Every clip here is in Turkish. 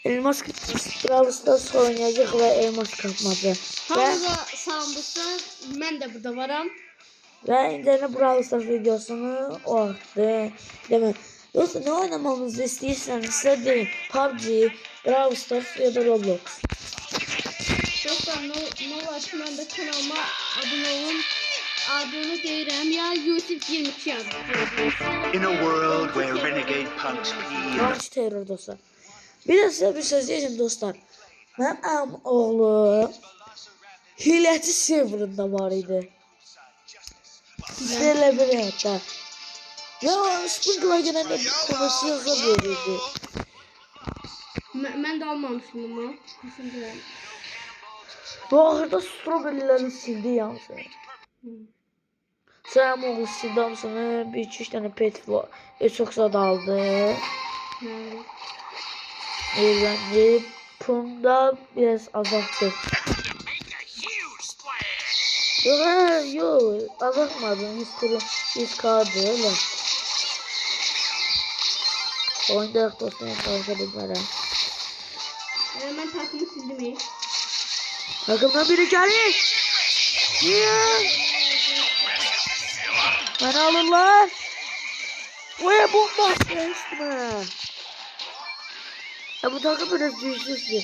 Elmas Brawl Stars oynayacak ve elmas kapmaca. Hamza sandıkta ben de burada varım. Ve internet Brawl Stars videosunu attı. Demek. Dostlar ne oynamamızı istiyorsanız size deyin. PUBG, Brawl Stars ya da Roblox. Dostlar ne var ben de kanalıma abone olun. Adını deyirəm ya Yusuf 22 yazdım. In a world where renegade punks Launch terror dostlar. Bir de size bir söz diyeceğim dostlar. Benim oğlu hileti serverında var idi. Sizlerle bir hatta. Ya Sprinkle'a gelen de konuşuyorsa verirdi. Ben de almamışım ama. Bu ahırda strawberry'leri sildi yansın. Sen oğlu sildi amsını. Bir üç tane pet var. Çok sad aldı. Eğlendi. Pumda biraz azalttı. Yok azaltmadım. 100 kaldı öyle. Oyunda dostlarım çalışabilmeden. Ben takımı sildim. Takımdan biri geldi. Niye? Beni alırlar. Ve bomba üstüme. Ya bu takım biraz güçsüzdü.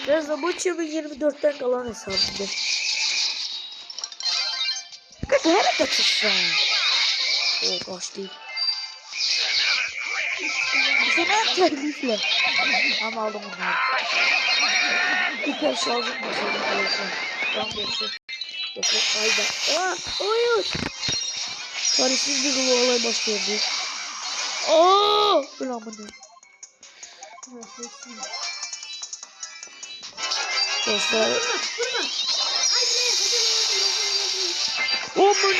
Biraz da bu 2024'ten kalan hesabıydı. Kaç her kaçışsın. O kaç değil. Sen terbiyesle. Ama aldım bunları. Bir kez lazım mesela. Tam geçsin. Bakın ayda. Aa, hayır. Karışsız bir olay başlıyordu. Ooo! Ulan bu ne? Dostlar. Oh my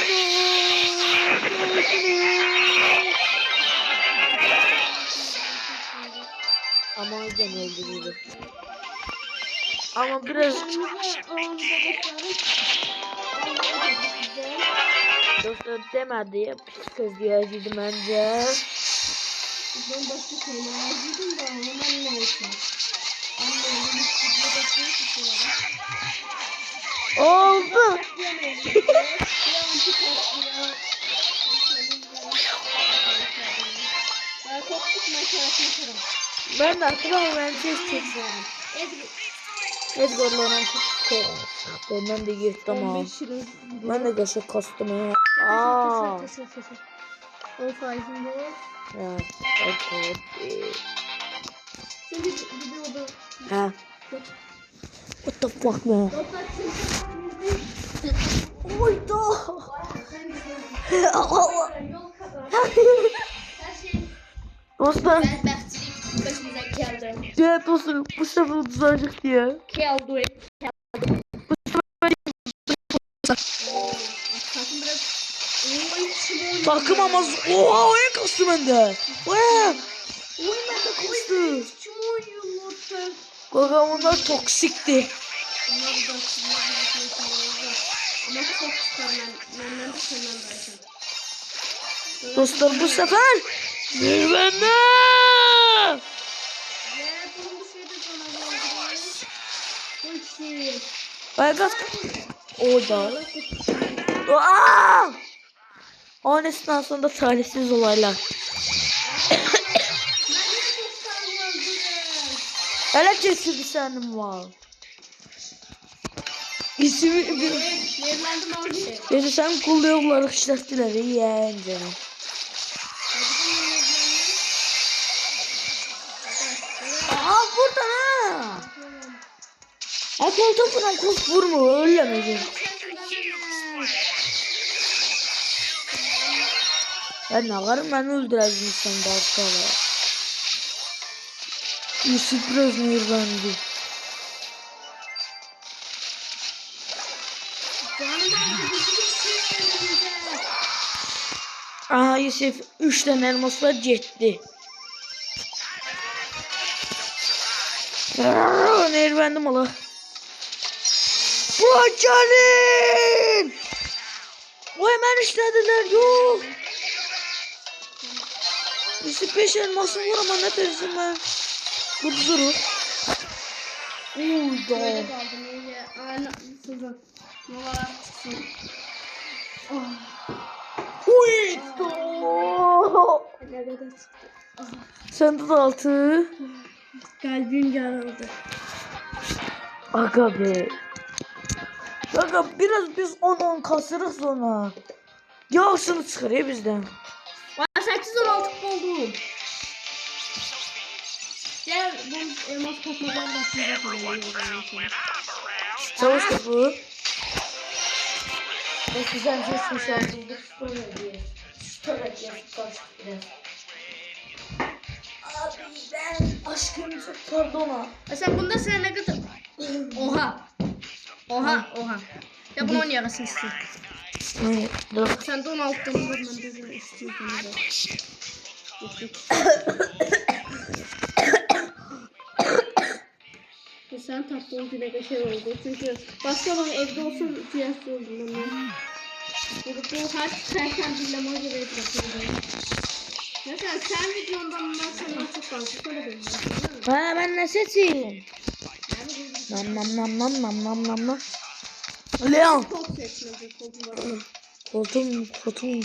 Ama gene öldürüldü. Ama biraz dostlar demedi ya pis kız diyecektim bence. Ben başka şeyler yazdım da hemen neyse. Oldu. Ben de hatırlamıyorum ben çekeceğim. Edgar'la çok ben de gittim ama. Ben de kaşık kastım ya. Aaa. O faizinde o. Ya. Okay. Şimdi videoda. Ha. What the fuck man? Oh da. Dostlar. Bədbəxtçilik başımıza gəldi. Evet dostlar bu sefer uzayacak diye. Gəldi. Takım ama oha oya kastı bende. Oya. Oy bende kastı. Kim oynuyor? Kanka onlar toksikti. Ama çok çıkarlar. Benden de senden zaten. Dostlar bu sefer bende. Ve bunun bir şey de bana oldu. Bu ikisi. Baygat. Orada. Aa! Onun esnasında talihsiz olaylar. Hele kesin senin var. İsmi Yerlendim abi. bir sen kulluyorlar işlettiler yeğen canım. Aa buradan ha. Ha koltuğu buna kol vurma öyle mi? Ben ne varım ben öldüreceğim sen dalgalı. Yusuf biraz nurlandı. Aha Yusuf 3 tane elmasla gitti. Nervendim Allah. Bu hemen işlediler yok. İşte 5 elmasım var ama ne dersin ben? Burada durur. Uuu Böyle da. kaldım öyle. Aynen sızın. Numara çıksın. Oh. Uy da. Ne kadar çıktı. Ah. Sende de 6. Kalbim yarıldı. Aga be. Aga biraz biz 10 kasırız sonra. Yağışını çıkarıyor bizden. Ben 8-16 oldum. Gel bu elmas kopmadan başlayacak. Savaş topu. Eskiden seçmiş altıydı. Sonra diye. Sonra diye. Abi ben aşkım çok pardon. Sen bunda sen ne kadar... Oha. Oha. Ya bunu oynayasın istiyor. Hayır, dur. Sen de 16'dan vur, ben de istiyorum. Sen tatlı oyuncuyla geçer oldu. Çünkü başka bana evde olsun fiyatlı oldum ben. Bu her sersen dinleme göre yapıyorum. Mesela sen videondan bundan sonra çok fazla söyledim. Ha ben ne seçeyim? Nam. Leon. Çok seçmedi. Koltuğum.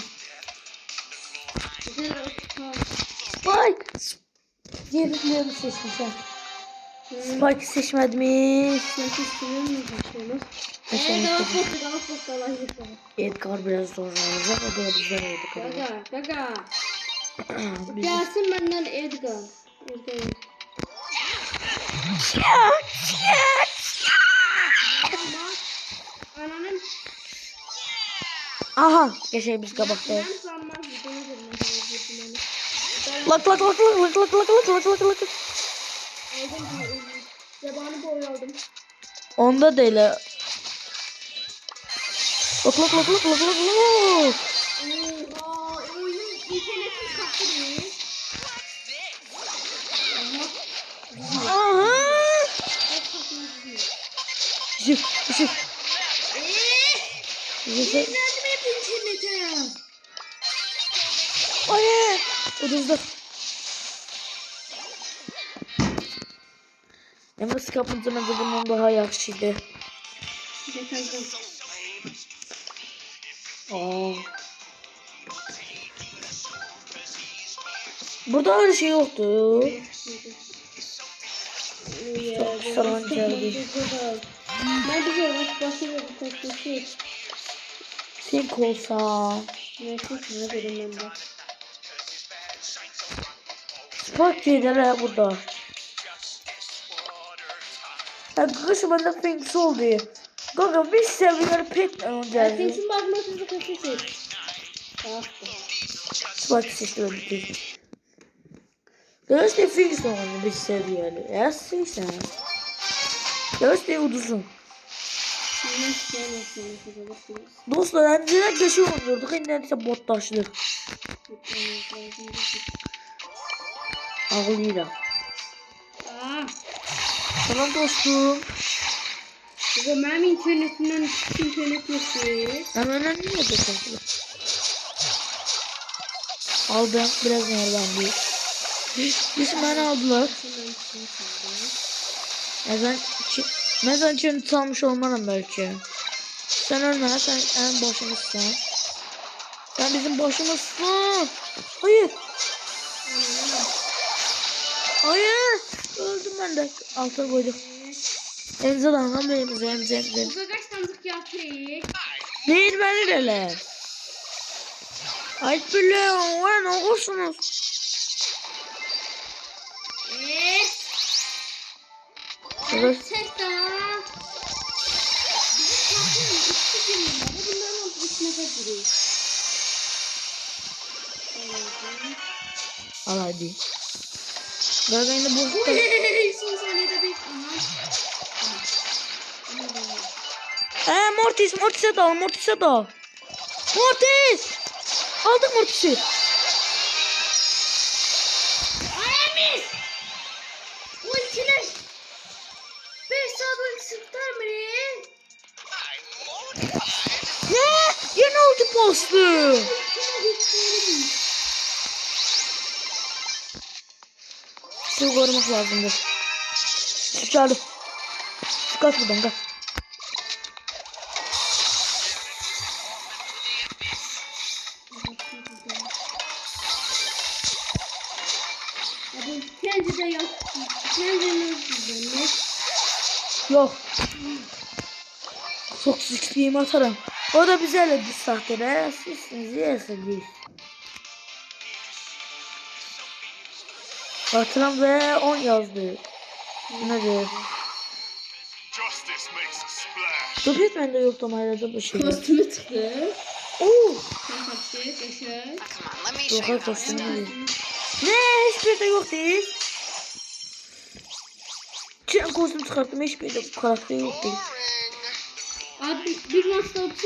Spike. Yerliklerini seçmişler. Spike seçmedmiş. Edgar biraz zor olacak. O da güzel oldu. Gaga. Gelsin benden Edgar. Ananın Aha. Geçey biz kabakta. ben sanmaz videoyu Lak. Yabanı boy aldım. Onda değil. Lak. Oha, oyunun internetini kaptırıyor. Aha. Işık. Nerede hep internete? Hayır. Oduzda. Nefes kapınca bence bundan daha yaxşıydı. Aa. Burada öyle şey yoktu. Çok salancaydı. Ben biliyorum, başka bir şey. Sink olsa. Ne dedim ben de. Spike şeyler burada. Ya kış bende Finks oldu. Gaga bir seviyeleri pek önce. Finks'in bakmasını kaçırdı. Spike seçti. Göğüs Finks oldu bir seviyeli. Ya sen. Göğüs de uduzun. Dostlar önceden geçiyor oynuyorduk. Şimdi ise bot taşlı. Ağlayacağım. Tamam dostum. Benim internet yok. Hemen niye yapıyorsun? Aldım. Biraz nereden değil. Biz beni aldılar. Neden için çalmış olmalım belki. Sen ölme. Sen en başımızsın. Sen bizim başımızsın. Hayır. Hayır. Öldüm ben de. Alta koydum. Emze dangan benim emze. Bu kaç tanıdık yapayım? Değil beni hele. Ay biliyorum. Var ne olursunuz? Evet. Ses daha. Bizim kapının üstü bunların altı içine duruyor. Al hadi. Gagayını bu. Son saniyede bir Mortis'e dal. Mortis! Aldık Mortis'i. Ayamis! Ultiler! 5 saat ultisi tutar mı? Ne? Yine ulti bastı. Suyu korumak lazımdır. Çıkardım. Kaç buradan kaç. Ya bu kendi de yok. Kendini ne? Yok. Çok sıçrayım atarım. O da bize öyle bir sahtere. Sizsiniz yersiniz. Hatıram ve 10 yazdı. Ne diyor? Justice makes a splash. Sovyetmen'de yoktu ama arada bu şey. Kostümü çıktı. Oo. Kapattı. Yaşar. Come on, let me show Yok you how it's arkadaşlar. done. Ne? Hiçbir de yok değil. Çin kostüm çıkarttım. Hiçbir de karakter yok değil. Boring. Abi bir maçta 30